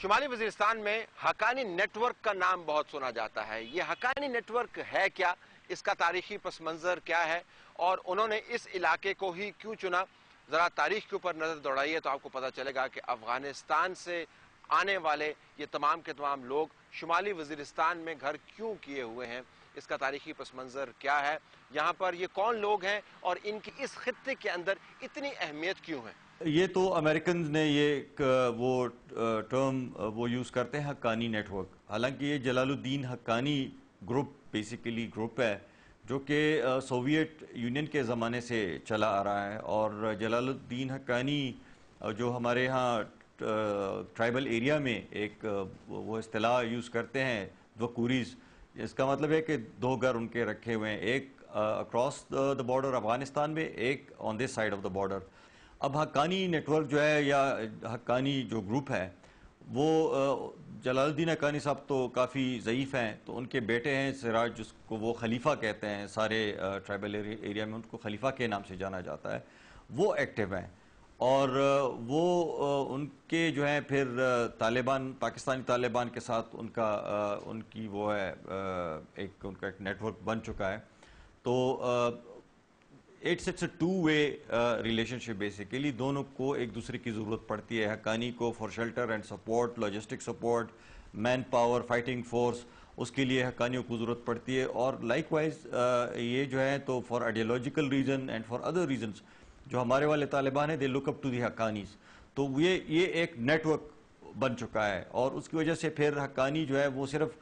شمالی وزیرستان میں Haqqani net work کا نام بہت سنا جاتا ہے. یہ حقانی نیٹ ورک ہے کیا؟ اس کا تاریخی پس منظر کیا ہے؟ اور انہوں نے اس علاقے کو ہی کیوں چنا؟ ذرا تاریخ کے اوپر نظر دوڑائیے تو آپ کو پتہ چلے گا کہ افغانستان سے آنے والے یہ تمام کے تمام لوگ شمالی وزیرستان میں گھر کیوں کیے ہوئے ہیں. اس کا تاریخی پس منظر کیا ہے؟ یہاں پر یہ کون لوگ ہیں اور ان کی اس خطے کے اندر اتنی اہمیت کیوں ہے؟ یہ تو امریکنز نے یہ وہ ٹرم وہ یوز کرتے ہیں حقانی نیٹ ورک. حالانکہ یہ جلال الدین حقانی گروپ بیسیکلی گروپ ہے جو کہ سوویت یونین کے زمانے سے چلا آ رہا ہے. اور جلال الدین حقانی جو ہمارے ہاں ٹرائبل ایریا میں ایک وہ اصطلاح یوز کرتے ہیں وکوریز. اس کا مطلب ہے کہ دو گھر ان کے رکھے ہوئے ہیں, ایک اکراس دا بارڈر افغانستان میں, ایک on this side of the border. اب حقانی نیٹ ورک جو ہے یا حقانی جو گروپ ہے وہ جلال الدین حقانی صاحب تو کافی ضعیف ہیں, تو ان کے بیٹے ہیں سراج جس کو وہ خلیفہ کہتے ہیں, سارے ٹرائبل ایریا میں ان کو خلیفہ کے نام سے جانا جاتا ہے, وہ ایکٹیو ہیں. اور وہ ان کے جو ہیں پھر طالبان پاکستانی طالبان کے ساتھ ان کی وہ ہے ایک ان کا ایک نیٹ ورک بن چکا ہے. تو it's a two way relationship basically. دونوں کو ایک دوسرے کی ضرورت پڑتی ہے. حقانی کو for shelter and support, logistic support, manpower, fighting force, اس کے لیے حقانیوں کو ضرورت پڑتی ہے. اور لائک وائز یہ جو ہے تو for ideological reason and for other reasons جو ہمارے والے طالبان ہیں دے لک اپ ٹو دی حقانیز. تو یہ ایک نیٹ ورک بن چکا ہے اور اس کی وجہ سے پھر حقانی جو ہے وہ صرف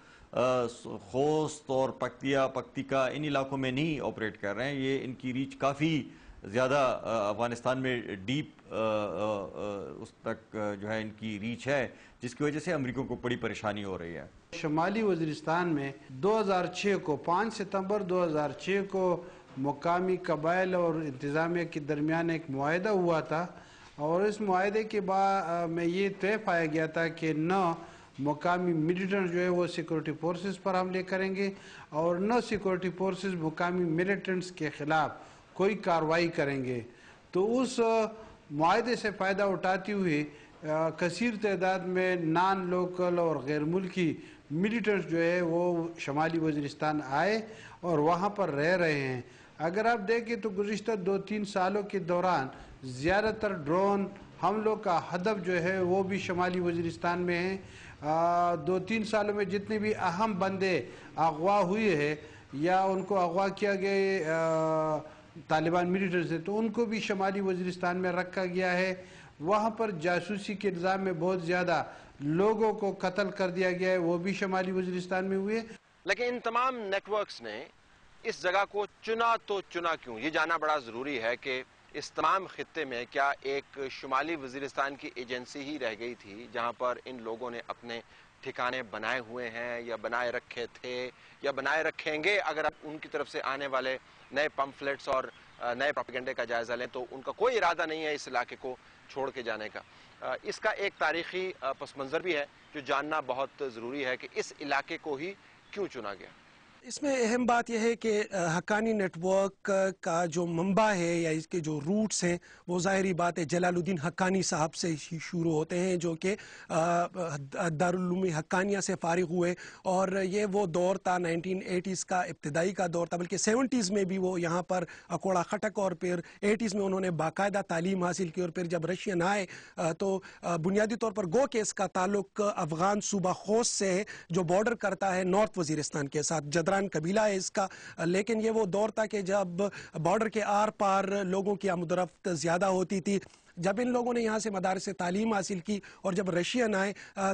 خوست اور پکتیکا ان علاقوں میں نہیں آپریٹ کر رہے ہیں. یہ ان کی ریچ کافی زیادہ افغانستان میں ڈیپ اس تک جو ہے ان کی ریچ ہے, جس کی وجہ سے امریکہ کو بڑی پریشانی ہو رہی ہے. شمالی وزیرستان میں 2006 کو 5 ستمبر 2006 کو مقامی قبائل اور انتظامیہ کے درمیان ایک معاہدہ ہوا تھا, اور اس معاہدے کے بعد میں یہ طے پایا گیا تھا کہ نہ مقامی ملیٹنٹ جو ہے وہ سیکورٹی فورسز پر حملے کریں گے اور نہ سیکورٹی فورسز مقامی ملیٹنٹس کے خلاف کوئی کارروائی کریں گے. تو اس معاہدے سے فائدہ اٹھاتے ہوئے کثیر تعداد میں نان لوکل اور غیر ملکی ملیٹنٹس جو ہے وہ شمالی وزیرستان آئے اور وہاں پر رہ رہے ہیں. اگر آپ دیکھیں تو گزشتہ 2-3 سالوں کے دوران زیادہ تر ڈرون حملوں کا ہدف جو ہے وہ بھی شمالی وزیرستان میں ہیں. 2-3 سالوں میں جتنے بھی اہم بندے اغوا ہوئے ہیں یا ان کو اغوا کیا گئے طالبان ملیٹنٹس سے, تو ان کو بھی شمالی وزیرستان میں رکھا گیا ہے. وہاں پر جاسوسی کے الزام میں بہت زیادہ لوگوں کو قتل کر دیا گیا ہے, وہ بھی شمالی وزیرستان میں ہوئے. لیکن ان تمام نیٹ ورکس نے اس جگہ کو چنا تو چنا کیوں؟ یہ جاننا بڑا ضروری ہے کہ اس تمام خطے میں کیا ایک شمالی وزیرستان کی ایجنسی ہی رہ گئی تھی جہاں پر ان لوگوں نے اپنے ٹھکانے بنائے ہوئے ہیں یا بنائے رکھے تھے یا بنائے رکھیں گے؟ اگر آپ ان کی طرف سے آنے والے نئے پمفلیٹس اور نئے پروپیگنڈے کا جائزہ لیں تو ان کا کوئی ارادہ نہیں ہے اس علاقے کو چھوڑ کے جانے کا. اس کا ایک تاریخی پس منظر بھی ہے جو جاننا بہت ضروری ہے کہ اس علاقے کو ہی کیوں چنا گیا. اس میں اہم بات یہ ہے کہ حقانی نیٹ ورک کا جو منبع ہے یا اس کے جو روٹس ہیں وہ ظاہری بات ہے جلال الدین حقانی صاحب سے شروع ہوتے ہیں, جو کہ دارالعلوم حقانیہ سے فارغ ہوئے. اور یہ وہ دور تھا 1980s کا ابتدائی کا دور تھا, بلکہ 70s میں بھی وہ یہاں پر اکوڑا خٹک, اور پھر 80s میں انہوں نے باقاعدہ تعلیم حاصل کی. اور پھر جب رشین آئے تو بنیادی طور پر گو کہ اس کا تعلق افغان صوبہ خوست سے ہے جو بارڈر کرتا ہے نارتھ وزیرستان کے ساتھ. جدران قبیلہ ہے اس کا, لیکن یہ وہ دور تھا کہ جب بارڈر کے آر پار لوگوں کی آمد و رفت زیادہ ہوتی تھی. جب ان لوگوں نے یہاں سے مدارس تعلیم حاصل کی اور جب رشین آئے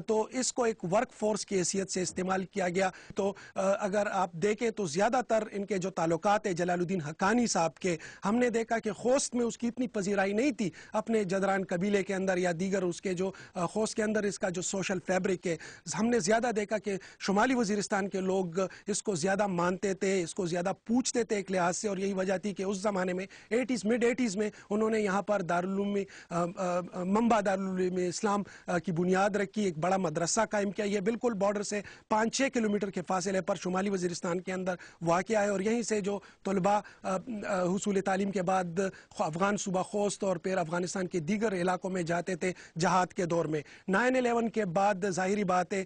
تو اس کو ایک ورک فورس کی حیثیت سے استعمال کیا گیا. تو اگر آپ دیکھیں تو زیادہ تر ان کے جو تعلقات ہیں جلال الدین حقانی صاحب کے, ہم نے دیکھا کہ خوست میں اس کی اتنی پذیرائی نہیں تھی اپنے جدران قبیلے کے اندر یا دیگر اس کے جو خوست کے اندر اس کا جو سوشل فیبرک ہے. ہم نے زیادہ دیکھا کہ شمالی وزیرستان کے لوگ اس کو زیادہ مانتے تھے, اس کو زیادہ پوچھتے تھے ایک لحاظ سے, اور یہی وجہ تھی کہ اس زمانے میں 80s مڈ 80s میں انہوں نے یہاں پر دارالعلوم منبع دارالعلوم اسلام کی بنیاد رکھی، ایک بڑا مدرسہ قائم کیا. یہ بالکل بارڈر سے 5-6 کلومیٹر کے فاصلے پر شمالی وزیرستان کے اندر واقع ہے، اور یہیں سے جو طلباء حصول تعلیم کے بعد افغان صوبہ خوست اور پھر افغانستان کے دیگر علاقوں میں جاتے تھے جہاد کے دور میں. 9/11 کے بعد ظاہری بات ہے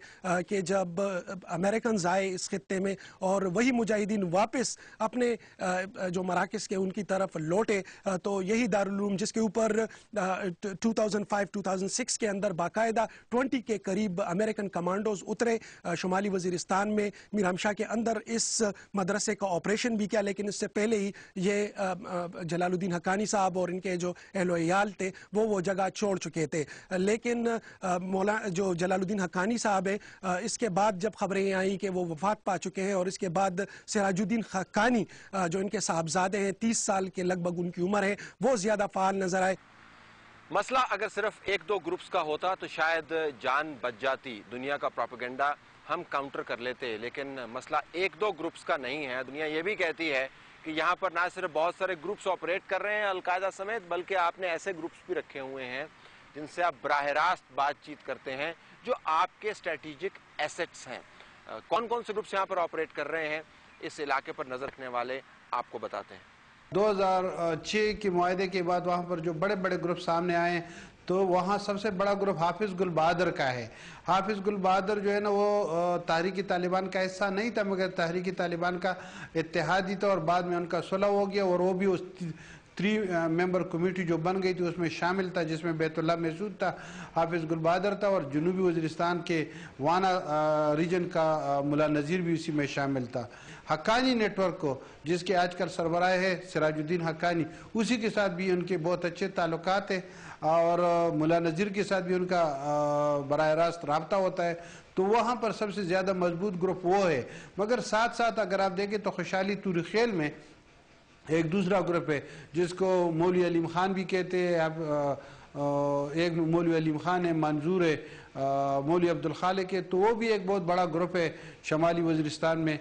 کہ جب امریکنز آئے اس خطے میں اور وہی مجاہدین واپس اپنے جو مراکز کے ان کی طرف لوٹے، تو یہی دارالعلوم جس کے اوپر 2005-2006 کے اندر باقاعدہ 20 کے قریب امریکن کمانڈوز اترے شمالی وزیرستان میں. میر ہمشاہ کے اندر اس مدرسے کا آپریشن بھی کیا، لیکن اس سے پہلے ہی یہ جلال الدین حقانی صاحب اور ان کے جو اہل و عیال تھے وہ جگہ چھوڑ چکے تھے. لیکن جو جلال الدین حقانی صاحب ہے، اس کے بعد جب خبریں آئیں کہ وہ وفات پا چکے ہیں، اور اس کے بعد سراج الدین حقانی جو ان کے صاحبزادے ہیں، 30 سال کے لگ بھگ ان کی عمر ہے، وہ زیادہ فعال نظر آئے. مسئلہ اگر صرف 1-2 گروپس کا ہوتا تو شاید جان بچ جاتی، دنیا کا پروپیگنڈا ہم کاؤنٹر کر لیتے، لیکن مسئلہ 1-2 گروپس کا نہیں ہے. دنیا یہ بھی کہتی ہے کہ یہاں پر نہ صرف بہت سارے گروپس آپریٹ کر رہے ہیں القاعدہ سمیت، بلکہ آپ نے ایسے گروپس بھی رکھے ہوئے ہیں جن سے آپ براہ راست بات چیت کرتے ہیں، جو آپ کے اسٹریٹجک ایسٹس ہیں. کون کون سے گروپس یہاں پر آپریٹ کر رہے ہیں، اس علاقے پر نظر رکھنے والے آپ کو بتاتے ہیں. 2006 کے معاہدے کے بعد وہاں پر جو بڑے بڑے گروپ سامنے آئے ہیں، تو وہاں سب سے بڑا گروپ حافظ گل بہادر کا ہے. حافظ گل بہادر جو ہے نا، وہ تحریک طالبان کا حصہ نہیں تھا، مگر تحریک طالبان کا اتحادی تھا، اور بعد میں ان کا صلح ہو گیا، اور وہ بھی اس 3 ممبر کمیٹی جو بن گئی تھی اس میں شامل تھا، جس میں بیت اللہ محسود تھا، حافظ گل بہادر تھا، اور جنوبی وزیرستان کے وانا ریجن کا ملا نذیر بھی اسی میں شامل تھا. حقانی نیٹ ورک کو، جس کے آج کل سربراہ ہے سراج الدین حقانی، اسی کے ساتھ بھی ان کے بہت اچھے تعلقات ہیں، اور ملا نذیر کے ساتھ بھی ان کا براہ راست رابطہ ہوتا ہے. تو وہاں پر سب سے زیادہ مضبوط گروپ وہ ہے. مگر ساتھ ساتھ اگر آپ دیکھیں تو خوشحالی طور خیل میں ایک دوسرا گروپ ہے جس کو مولوی علیم خان بھی کہتے ہیں. ایک مولوی علیم خان ہے، منظور ہے، مولوی عبدالخالق ہے، تو وہ بھی ایک بہت بڑا گروپ ہے شمالی وزیرستان میں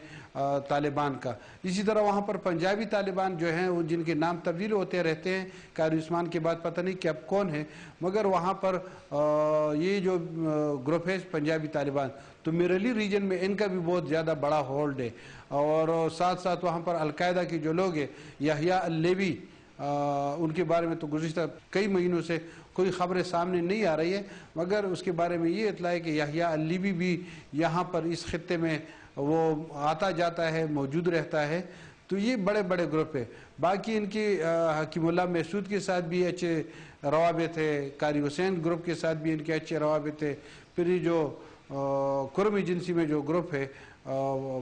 طالبان کا. اسی طرح وہاں پر پنجابی طالبان جو ہیں، جن کے نام تبدیل ہوتے رہتے ہیں، قاری عثمان کے بعد پتہ نہیں کہ اب کون ہے، مگر وہاں پر یہ جو گروپ ہے پنجابی طالبان، تو میرلی ریجن میں ان کا بھی بہت زیادہ بڑا ہولڈ ہے. اور ساتھ ساتھ وہاں پر القاعدہ کے جو لوگ ہیں، یحییٰ اللیوی، ان کے بارے میں تو گزشتہ کئی مہینوں سے کوئی خبریں سامنے نہیں آ رہی ہے، مگر اس کے بارے میں یہ اطلاع ہے کہ یحییٰ اللیوی بھی یہاں پر اس خطے میں وہ آتا جاتا ہے، موجود رہتا ہے. تو یہ بڑے بڑے گروپ ہیں. باقی ان کی حکیم اللہ محسود کے ساتھ بھی اچھے روابط ہے، قاری حسین گروپ کے ساتھ بھی ان کے اچھے روابط ہے. پھر یہ جو کرم ایجنسی میں جو گروپ ہے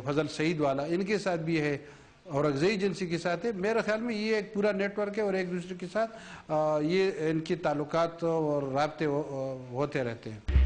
فضل سعید والا، ان کے ساتھ بھی ہے، اور اورکزئی ایجنسی کے ساتھ ہے. میرے خیال میں یہ ایک پورا نیٹ ورک ہے، اور ایک دوسرے کے ساتھ یہ ان کے تعلقات اور رابطے ہوتے رہتے ہیں.